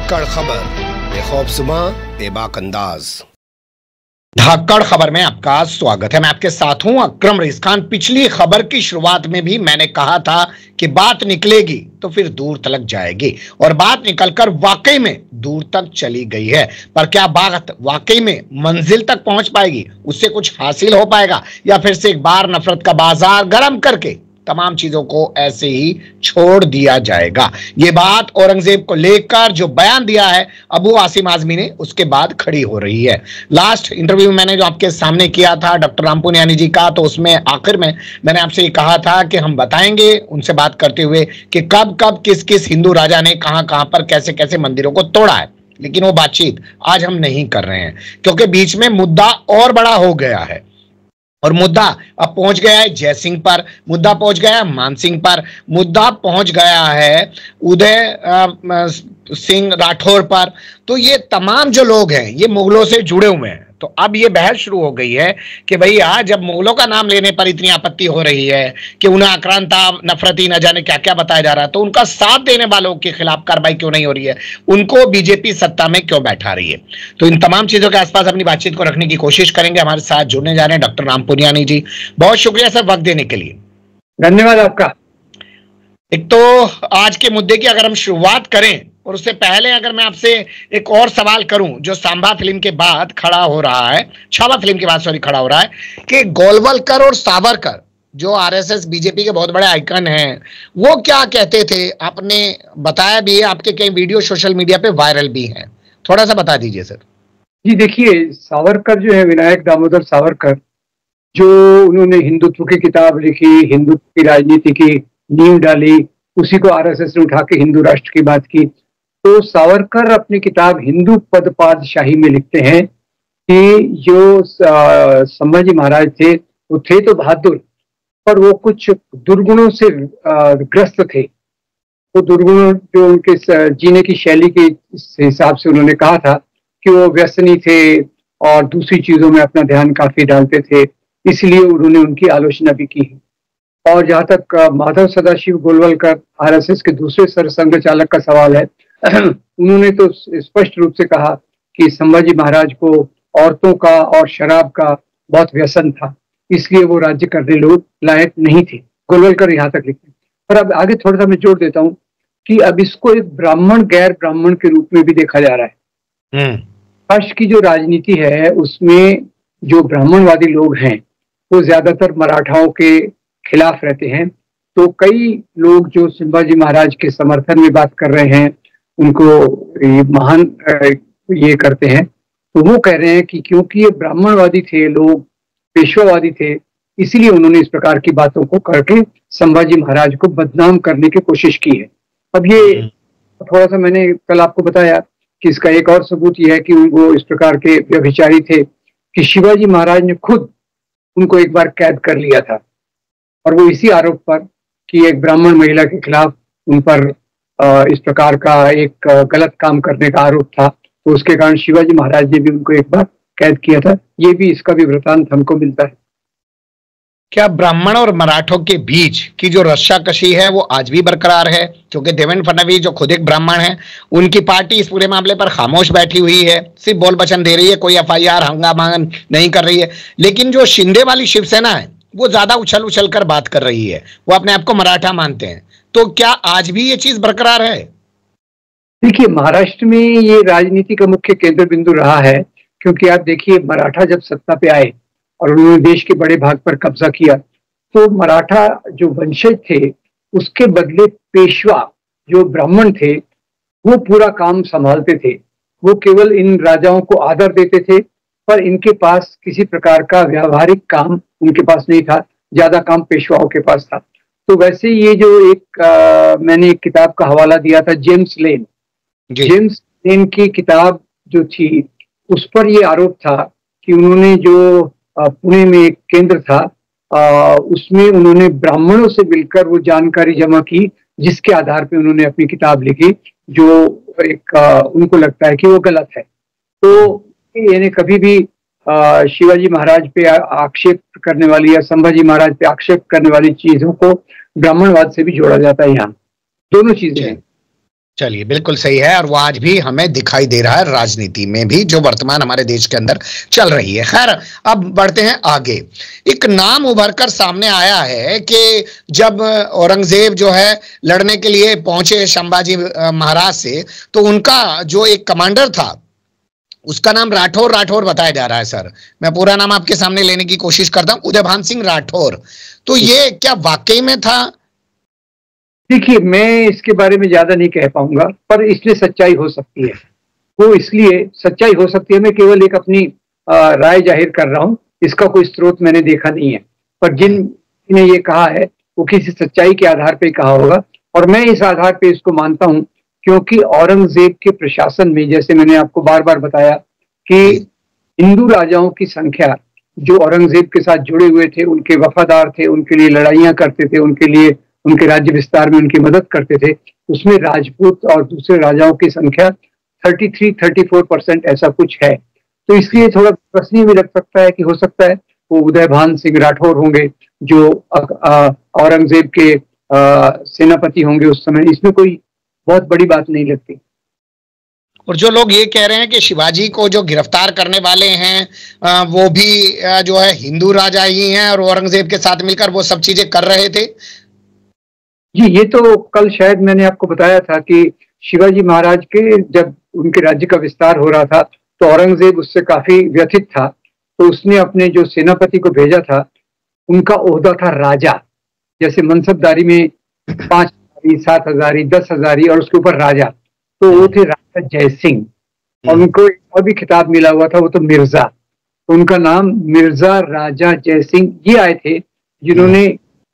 धाकड़ खबर, बेखौफ सुबह, बेबाक अंदाज। धाकड़ खबर में आपका स्वागत है। मैं आपके साथ हूं अकरम रईस खान। पिछली खबर की शुरुआत में भी मैंने कहा था कि बात निकलेगी तो फिर दूर तक जाएगी, और बात निकलकर वाकई में दूर तक चली गई है। पर क्या बात वाकई में मंजिल तक पहुंच पाएगी, उससे कुछ हासिल हो पाएगा, या फिर से एक बार नफरत का बाजार गर्म करके तमाम चीजों को ऐसे ही छोड़ दिया जाएगा? ये बात औरंगजेब को लेकर जो बयान दिया है अबू आसिम आजमी ने, उसके बाद खड़ी हो रही है। लास्ट इंटरव्यू मैंने जो आपके सामने किया था डॉक्टर राम पुनियानी जी का, तो उसमें आखिर में मैंने आपसे ये कहा था कि हम बताएंगे उनसे बात करते हुए कि कब कब किस किस हिंदू राजा ने कहां कहां पर कैसे कैसे मंदिरों को तोड़ा है। लेकिन वो बातचीत आज हम नहीं कर रहे हैं, क्योंकि बीच में मुद्दा और बड़ा हो गया है। और मुद्दा अब पहुंच गया है जय सिंह पर, मुद्दा पहुंच गया है मान सिंह पर, मुद्दा पहुंच गया है उदय सिंह राठौर पर। तो ये तमाम जो लोग हैं ये मुगलों से जुड़े हुए हैं। तो अब ये बहस शुरू हो गई है कि भैया जब मुगलों का नाम लेने पर इतनी आपत्ति हो रही है कि उन्हें आक्रांता, नफरती, न जाने क्या क्या बताया जा रहा है, तो उनका साथ देने वालों के खिलाफ कार्रवाई क्यों नहीं हो रही है, उनको बीजेपी सत्ता में क्यों बैठा रही है? तो इन तमाम चीजों के आसपास अपनी बातचीत को रखने की कोशिश करेंगे। हमारे साथ जुड़ने जा रहे हैं डॉक्टर राम पुनियानी जी। बहुत शुक्रिया सर वक्त देने के लिए। धन्यवाद आपका। एक तो आज के मुद्दे की अगर हम शुरुआत करें, और उससे पहले अगर मैं आपसे एक और सवाल करूं जो सांबा फिल्म के बाद खड़ा हो रहा है, छावा फिल्म के बाद सॉरी खड़ा हो रहा है, कि गोलवलकर और सावरकर जो आरएसएस बीजेपी के बहुत बड़े आइकन हैं, वो क्या कहते थे? आपने बताया भी है, आपके कई वीडियो सोशल मीडिया पे वायरल भी हैं, थोड़ा सा बता दीजिए सर। जी देखिए, सावरकर जो है, विनायक दामोदर सावरकर, जो उन्होंने हिंदुत्व की किताब लिखी, हिंदुत्व की राजनीति की नींव डाली, उसी को आरएसएस ने उठा के हिंदू राष्ट्र की बात की। तो सावरकर अपनी किताब हिंदू पदपादशाही में लिखते हैं कि जो संभाजी महाराज थे, वो थे तो बहादुर, पर वो कुछ दुर्गुणों से ग्रस्त थे। वो दुर्गुणों जो उनके जीने की शैली के हिसाब से उन्होंने कहा था कि वो व्यसनी थे और दूसरी चीजों में अपना ध्यान काफी डालते थे, इसलिए उन्होंने उनकी आलोचना भी की है। और जहां तक माधव सदाशिव गोलवलकर, आरएसएस के दूसरे सरसंघ चालक का सवाल है, उन्होंने तो स्पष्ट रूप से कहा कि संभाजी महाराज को औरतों का और शराब का बहुत व्यसन था, इसलिए वो राज्य करने लायक नहीं थे। गोलवलकर यहाँ तक लिखते हैं। पर अब आगे थोड़ा सा मैं जोड़ देता हूँ कि अब इसको एक ब्राह्मण गैर ब्राह्मण के रूप में भी देखा जा रहा है। राष्ट्र की जो राजनीति है उसमें जो ब्राह्मणवादी लोग हैं वो ज्यादातर मराठाओं के खिलाफ रहते हैं। तो कई लोग जो संभाजी महाराज के समर्थन में बात कर रहे हैं, उनको ये महान ये करते हैं, तो वो कह रहे हैं कि क्योंकि ये ब्राह्मणवादी थे लोग, पेशवावादी थे, इसीलिए उन्होंने इस प्रकार की बातों को करके संभाजी महाराज को बदनाम करने की कोशिश की है। अब ये थोड़ा सा मैंने कल आपको बताया कि इसका एक और सबूत यह है कि वो इस प्रकार के व्यभिचारी थे कि शिवाजी महाराज ने खुद उनको एक बार कैद कर लिया था, और वो इसी आरोप पर कि एक ब्राह्मण महिला के खिलाफ उन पर इस प्रकार का एक गलत काम करने का आरोप था, तो उसके कारण शिवाजी महाराज ने भी उनको एक बार कैद किया था। ये भी इसका भी वृतांत हमको मिलता है। क्या ब्राह्मण और मराठों के बीच की जो रस्साकशी है वो आज भी बरकरार है? क्योंकि देवेंद्र फडणवीस जो खुद एक ब्राह्मण है, उनकी पार्टी इस पूरे मामले पर खामोश बैठी हुई है, सिर्फ बोल बचन दे रही है, कोई एफआईआर हंगामा नहीं कर रही है। लेकिन जो शिंदे वाली शिवसेना है वो ज्यादा उछल उछल कर बात कर रही है, वो अपने आप को मराठा मानते हैं। तो क्या आज भी ये चीज बरकरार है? देखिए, महाराष्ट्र में ये राजनीति का मुख्य केंद्र बिंदु रहा है, क्योंकि आप देखिए मराठा जब सत्ता पे आए और उन्होंने देश के बड़े भाग पर कब्जा किया, तो मराठा जो वंशज थे उसके बदले पेशवा जो ब्राह्मण थे वो पूरा काम संभालते थे। वो केवल इन राजाओं को आदर देते थे, पर इनके पास किसी प्रकार का व्यावहारिक काम उनके पास नहीं था, ज्यादा काम पेशवाओं के पास था। तो वैसे ये जो मैंने एक किताब का हवाला दिया था, जेम्स लेन की किताब जो थी, उस पर ये आरोप था कि उन्होंने जो पुणे में एक केंद्र था, उसमें उन्होंने ब्राह्मणों से मिलकर वो जानकारी जमा की, जिसके आधार पे उन्होंने अपनी किताब लिखी, जो एक उनको लगता है कि वो गलत है। तो यानी कभी भी शिवाजी महाराज पे आक्षेप करने वाली या संभाजी महाराज पे आक्षेप करने वाली चीजों को ब्राह्मणवाद से भी जोड़ा जाता है। यहाँ दोनों चीजें हैं। चलिए, बिल्कुल सही है, और वो आज भी हमें दिखाई दे रहा है राजनीति में भी, जो वर्तमान हमारे देश के अंदर चल रही है। खैर, अब बढ़ते हैं आगे। एक नाम उभर कर सामने आया है कि जब औरंगजेब जो है लड़ने के लिए पहुंचे संभाजी महाराज से, तो उनका जो एक कमांडर था उसका नाम राठौर बताया जा रहा है। सर, मैं पूरा नाम आपके सामने लेने की कोशिश करता हूं, उदयभान सिंह राठौर। तो ये क्या वाकई में था? देखिए, मैं इसके बारे में ज्यादा नहीं कह पाऊंगा, पर इसलिए सच्चाई हो सकती है। वो इसलिए सच्चाई हो सकती है, मैं केवल एक अपनी राय जाहिर कर रहा हूँ, इसका कोई स्रोत मैंने देखा नहीं है। पर जिनने ये कहा है वो किसी सच्चाई के आधार पर कहा होगा, और मैं इस आधार पे इसको मानता हूँ, क्योंकि औरंगजेब के प्रशासन में, जैसे मैंने आपको बार बार बताया कि हिंदू राजाओं की संख्या जो औरंगजेब के साथ जुड़े हुए थे, उनके वफादार थे, उनके लिए लड़ाइयां करते थे, उनके लिए उनके राज्य विस्तार में उनकी मदद करते थे, उसमें राजपूत और दूसरे राजाओं की संख्या 33-34% ऐसा कुछ है। तो इसलिए थोड़ा प्रश्न भी लग सकता है कि हो सकता है वो उदयभान सिंह राठौर होंगे, जो औरंगजेब के सेनापति होंगे उस समय। इसमें कोई बहुत बड़ी बात नहीं लगती। और जो लोग ये कह रहे हैं कि शिवाजी को जो गिरफ्तार करने वाले हैं वो भी जो है हिंदू राजा ही हैं और औरंगजेब के साथ मिलकर वो सब चीजें कर रहे थे। जी, ये तो कल शायद मैंने आपको बताया था कि शिवाजी महाराज के जब उनके राज्य का विस्तार हो रहा था, तो औरंगजेब उससे काफी व्यथित था। तो उसने अपने जो सेनापति को भेजा था, उनका ओहदा था राजा। जैसे मनसबदारी में 5 हजारी, 7 हजारी, 10 हजारी और उसके ऊपर राजा, तो वो थे राजा जय सिंह। और उनको एक और भी खिताब मिला हुआ था, वो तो मिर्जा। तो उनका नाम मिर्जा राजा जय सिंह ये आए थे, जिन्होंने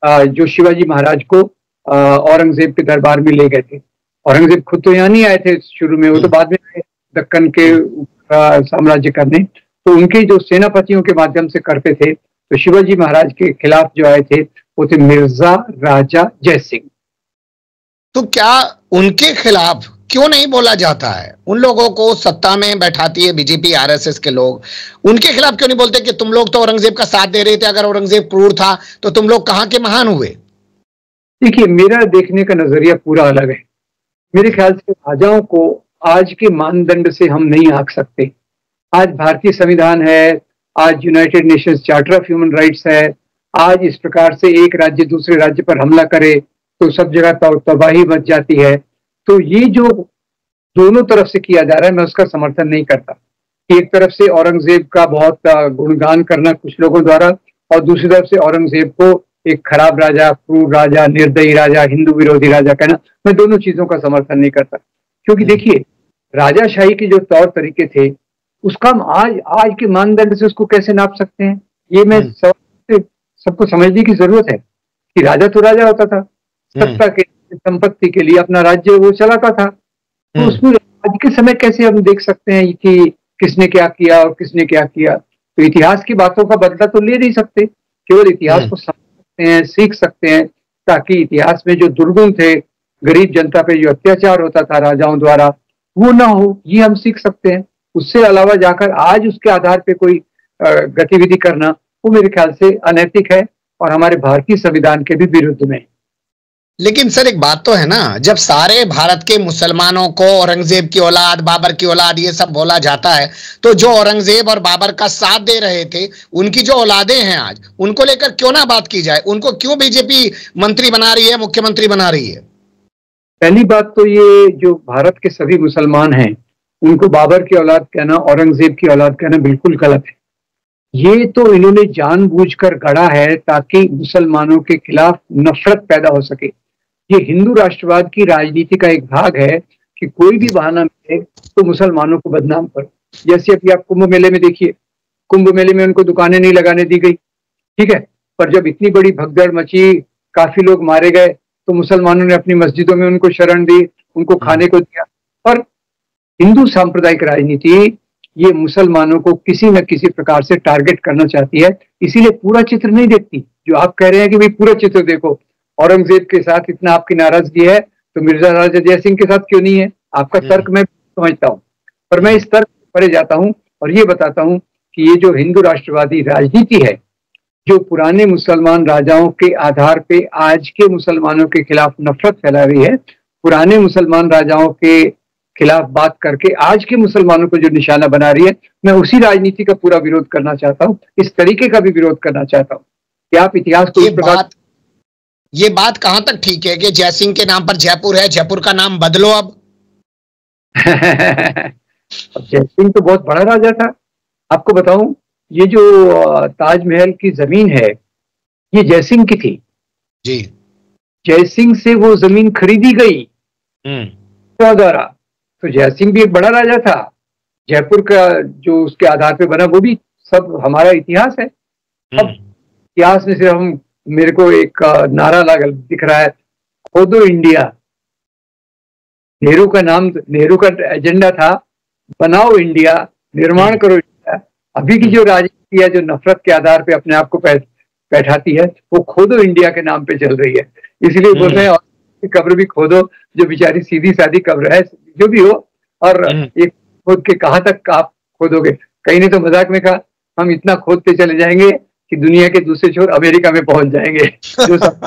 जो शिवाजी महाराज को औरंगजेब के दरबार में ले गए थे। औरंगजेब खुद तो यहाँ नहीं आए थे शुरू में, वो तो बाद में आए दक्कन के साम्राज्य करने। तो उनके जो सेनापतियों के माध्यम से करते थे, तो शिवाजी महाराज के खिलाफ जो आए थे वो थे मिर्जा राजा जय सिंह। तो क्या उनके खिलाफ क्यों नहीं बोला जाता है? उन लोगों को सत्ता में बैठाती है बीजेपी आरएसएस के लोग, उनके खिलाफ क्यों नहीं बोलते कि तुम लोग तो औरंगजेब का साथ दे रहे थे, अगर औरंगजेब क्रूर था तो तुम लोग कहां के महान हुए? देखिए, मेरा देखने का नजरिया पूरा अलग है। मेरे ख्याल से राजाओं को आज के मानदंड से हम नहीं आंक सकते। आज भारतीय संविधान है, आज United Nations charter of human rights है। आज इस प्रकार से एक राज्य दूसरे राज्य पर हमला करे तो सब जगह तबाही मच जाती है। तो ये जो दोनों तरफ से किया जा रहा है, मैं उसका समर्थन नहीं करता। एक तरफ से औरंगजेब का बहुत गुणगान करना कुछ लोगों द्वारा, और दूसरी तरफ से औरंगजेब को एक खराब राजा, क्रूर राजा, निर्दयी राजा, हिंदू विरोधी राजा कहना, मैं दोनों चीजों का समर्थन नहीं करता। क्योंकि देखिए, राजाशाही के जो तौर तरीके थे, उसका हम आज के मानदंड से उसको कैसे नाप सकते हैं? ये मैं सबको समझने की जरूरत है कि राजा तो राजा होता था, सत्ता के संपत्ति के लिए अपना राज्य वो चलाता था। तो उसमें आज के समय कैसे हम देख सकते हैं कि किसने क्या किया और किसने क्या किया? तो इतिहास की बातों का बदला तो ले नहीं सकते, केवल इतिहास को समझ सकते हैं, सीख सकते हैं, ताकि इतिहास में जो दुर्गुण थे, गरीब जनता पे जो अत्याचार होता था राजाओं द्वारा, वो ना हो, ये हम सीख सकते हैं। उससे अलावा जाकर आज उसके आधार पे कोई गतिविधि करना, वो मेरे ख्याल से अनैतिक है और हमारे भारतीय संविधान के भी विरुद्ध में। लेकिन सर, एक बात तो है ना, जब सारे भारत के मुसलमानों को औरंगजेब की औलाद, बाबर की औलाद ये सब बोला जाता है, तो जो औरंगजेब और बाबर का साथ दे रहे थे, उनकी जो औलादें हैं आज, उनको लेकर क्यों ना बात की जाए? उनको क्यों बीजेपी मंत्री बना रही है, मुख्यमंत्री बना रही है? पहली बात तो ये, जो भारत के सभी मुसलमान हैं, उनको बाबर की औलाद कहना, औरंगजेब की औलाद कहना बिल्कुल गलत है। ये तो इन्होंने जानबूझकर गढ़ा है ताकि मुसलमानों के खिलाफ नफरत पैदा हो सके। ये हिंदू राष्ट्रवाद की राजनीति का एक भाग है कि कोई भी बहाना मिले तो मुसलमानों को बदनाम करो। जैसे अभी आप कुंभ मेले में देखिए, कुंभ मेले में उनको दुकानें नहीं लगाने दी गई, ठीक है, पर जब इतनी बड़ी भगदड़ मची, काफी लोग मारे गए, तो मुसलमानों ने अपनी मस्जिदों में उनको शरण दी, उनको खाने को दिया। और हिंदू सांप्रदायिक राजनीति ये मुसलमानों को किसी न किसी प्रकार से टारगेट करना चाहती है, इसीलिए पूरा चित्र नहीं देखती। जो आप कह रहे हैं कि भाई पूरा चित्र देखो, औरंगजेब के साथ इतना आपकी नाराजगी है, तो मिर्जा राजा जय सिंह के साथ क्यों नहीं है? आपका तर्क मैं समझता हूँ, पर मैं इस तर्क परे जाता हूँ और ये बताता हूँ कि ये जो हिंदू राष्ट्रवादी राजनीति है, जो पुराने मुसलमान राजाओं के आधार पे आज के मुसलमानों के खिलाफ नफरत फैला रही है, पुराने मुसलमान राजाओं के खिलाफ बात करके आज के मुसलमानों को जो निशाना बना रही है, मैं उसी राजनीति का पूरा विरोध करना चाहता हूँ, इस तरीके का भी विरोध करना चाहता हूँ कि आप इतिहास को इस प्रकार। ये बात कहां तक ठीक है कि जयसिंह के नाम पर जयपुर है, जयपुर का नाम बदलो अब? अब जयसिंह तो बहुत बड़ा राजा था। आपको बताऊं, ये जो ताजमहल की जमीन है ये जयसिंह की थी जी। जयसिंह से वो जमीन खरीदी गई द्वारा। तो जयसिंह भी एक बड़ा राजा था। जयपुर का जो उसके आधार पे बना वो भी सब हमारा इतिहास है। अब इतिहास में सिर्फ हम, मेरे को एक नारा लगा दिख रहा है, खोदो इंडिया। नेहरू का नाम, नेहरू का एजेंडा था बनाओ इंडिया, निर्माण करो इंडिया। अभी की जो राजनीति है जो नफरत के आधार पे अपने आप को बैठाती है, वो खोदो इंडिया के नाम पे चल रही है। इसलिए बोल रहे हैं कब्र भी खोदो, जो बेचारी सीधी सादी कब्र है जो भी हो, और एक खोद के कहाँ तक आप खोदोगे। कहीं ने तो मजाक में कहा हम इतना खोदते चले जाएंगे कि दुनिया के दूसरे छोर अमेरिका में पहुंच जाएंगे। जो सब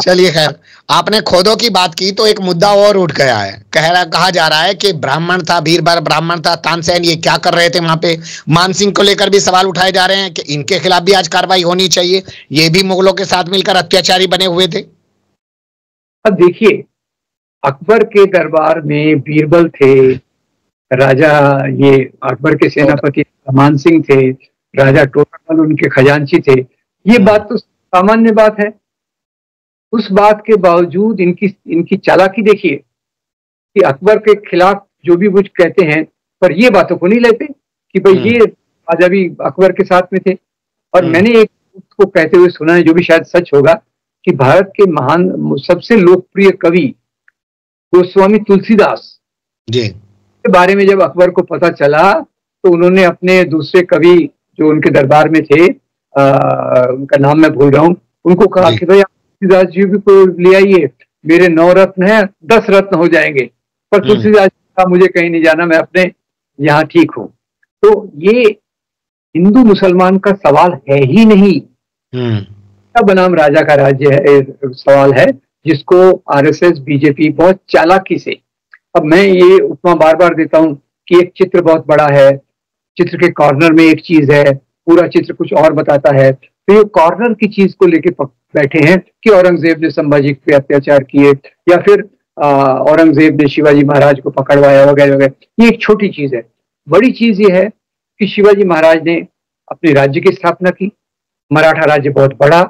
चलिए खैर, आपने खोदों की बात की तो एक मुद्दा और उठ गया है। कहा जा रहा है कि ब्राह्मण था, बीरबल ब्राह्मण था, तानसेन, ये क्या कर रहे थे वहां पे? मानसिंह को लेकर भी सवाल उठाए जा रहे हैं कि इनके खिलाफ भी आज कार्रवाई होनी चाहिए, ये भी मुगलों के साथ मिलकर अत्याचारी बने हुए थे। अब देखिए, अकबर के दरबार में बीरबल थे, राजा ये अकबर के सेनापति मानसिंह थे, राजा टोडरमल उनके खजांची थे। ये बात तो सामान्य बात है। उस बात के बावजूद इनकी चालाकी देखिए कि अकबर के खिलाफ जो भी कुछ कहते हैं, पर ये बातों को नहीं लेते कि भाई ये राजा भी अकबर के साथ में थे। और मैंने एक को कहते हुए सुना है, जो भी शायद सच होगा, कि भारत के महान सबसे लोकप्रिय कवि गोस्वामी तुलसीदास जी के बारे में जब अकबर को पता चला तो उन्होंने अपने दूसरे कवि जो उनके दरबार में थे, उनका नाम मैं भूल रहा हूँ, उनको कहा कि भाई तुलसीदास जी भी को ले आइए, मेरे 9 रत्न हैं, 10 रत्न हो जाएंगे। पर तुलसीदास जी का मुझे कहीं नहीं जाना, मैं अपने यहाँ ठीक हूँ। तो ये हिंदू मुसलमान का सवाल है ही नहीं, बनाम राजा का राज्य है सवाल है, जिसको आरएसएस बीजेपी बहुत चालाकी से। अब मैं ये उपमा बार बार देता हूँ कि एक चित्र बहुत बड़ा है, चित्र के कॉर्नर में एक चीज है, पूरा चित्र कुछ और बताता है। तो ये कॉर्नर की चीज को लेके बैठे हैं कि औरंगजेब ने संभाजी पे अत्याचार किए, या फिर औरंगजेब ने शिवाजी महाराज को पकड़वाया वगैरह वगैरह। ये एक छोटी चीज है। बड़ी चीज ये है कि शिवाजी महाराज ने अपने राज्य की स्थापना की, मराठा राज्य बहुत बड़ा,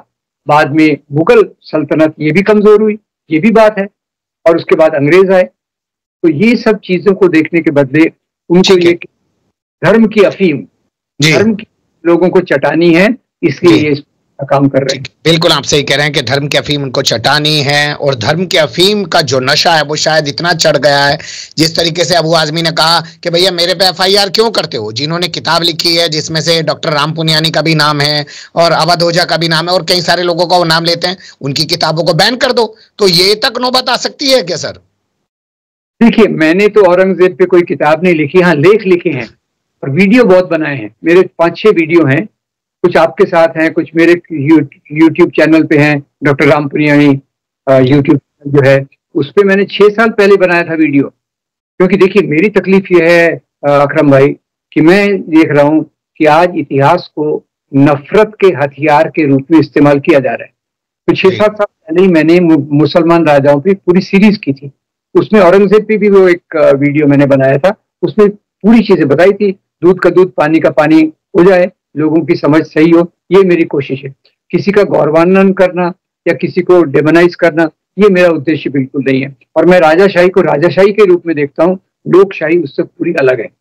बाद में मुगल सल्तनत ये भी कमजोर हुई, ये भी बात है, और उसके बाद अंग्रेज आए। तो ये सब चीजों को देखने के बदले उनको ये धर्म की अफीम, धर्म की लोगों को चटानी है, इसलिए ये काम कर रहे हैं। बिल्कुल आप सही कह रहे हैं कि धर्म की अफीम उनको चटानी है, और धर्म की अफीम का जो नशा है वो शायद इतना चढ़ गया है, जिस तरीके से अबू आजमी ने कहा कि भैया मेरे पे एफआईआर क्यों करते हो, जिन्होंने किताब लिखी है जिसमें से डॉक्टर राम पुनियानी का भी नाम है और अवध ओझा का भी नाम है और कई सारे लोगों का वो नाम लेते हैं, उनकी किताबों को बैन कर दो। तो ये तक नौबत आ सकती है क्या सर? देखिए, मैंने तो औरंगजेब पे कोई किताब नहीं लिखी, हाँ लेख लिखे हैं और वीडियो बहुत बनाए हैं। मेरे 5-6 वीडियो हैं, कुछ आपके साथ हैं, कुछ मेरे यूट्यूब चैनल पे हैं, डॉक्टर राम पुनियानी यूट्यूब जो है उस पे मैंने 6 साल पहले बनाया था वीडियो। क्योंकि देखिए, मेरी तकलीफ ये है अकरम भाई कि मैं देख रहा हूँ कि आज इतिहास को नफरत के हथियार के रूप में इस्तेमाल किया जा रहा है। तो 6-7 साल पहले ही मैंने मुसलमान राजाओं की पूरी सीरीज की थी, उसमें औरंगजेब पे भी वो एक वीडियो मैंने बनाया था, उसमें पूरी चीजें बताई थी, दूध का दूध पानी का पानी हो जाए, लोगों की समझ सही हो, ये मेरी कोशिश है। किसी का गौरवान्वित करना या किसी को डेमोनाइज करना, ये मेरा उद्देश्य बिल्कुल नहीं है। और मैं राजाशाही को राजाशाही के रूप में देखता हूँ, लोकशाही उससे पूरी अलग है।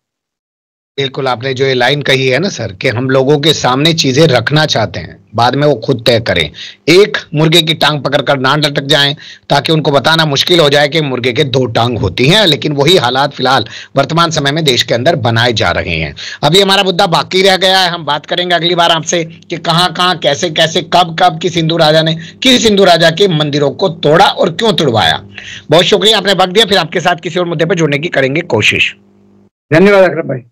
बिल्कुल, आपने जो ये लाइन कही है ना सर, कि हम लोगों के सामने चीजें रखना चाहते हैं, बाद में वो खुद तय करें। एक मुर्गे की टांग पकड़कर ना लटक जाएं, ताकि उनको बताना मुश्किल हो जाए कि मुर्गे के 2 टांग होती हैं। लेकिन वही हालात फिलहाल वर्तमान समय में देश के अंदर बनाए जा रहे हैं। अभी हमारा मुद्दा बाकी रह गया है, हम बात करेंगे अगली बार आपसे कि कहां कहां कैसे कैसे कब कब किस हिंदू राजा ने किस हिंदू राजा के मंदिरों को तोड़ा और क्यों तोड़वाया। बहुत शुक्रिया, आपने वक्त दिया। फिर आपके साथ किसी और मुद्दे पर जुड़ने की करेंगे कोशिश। धन्यवाद अकरम भाई।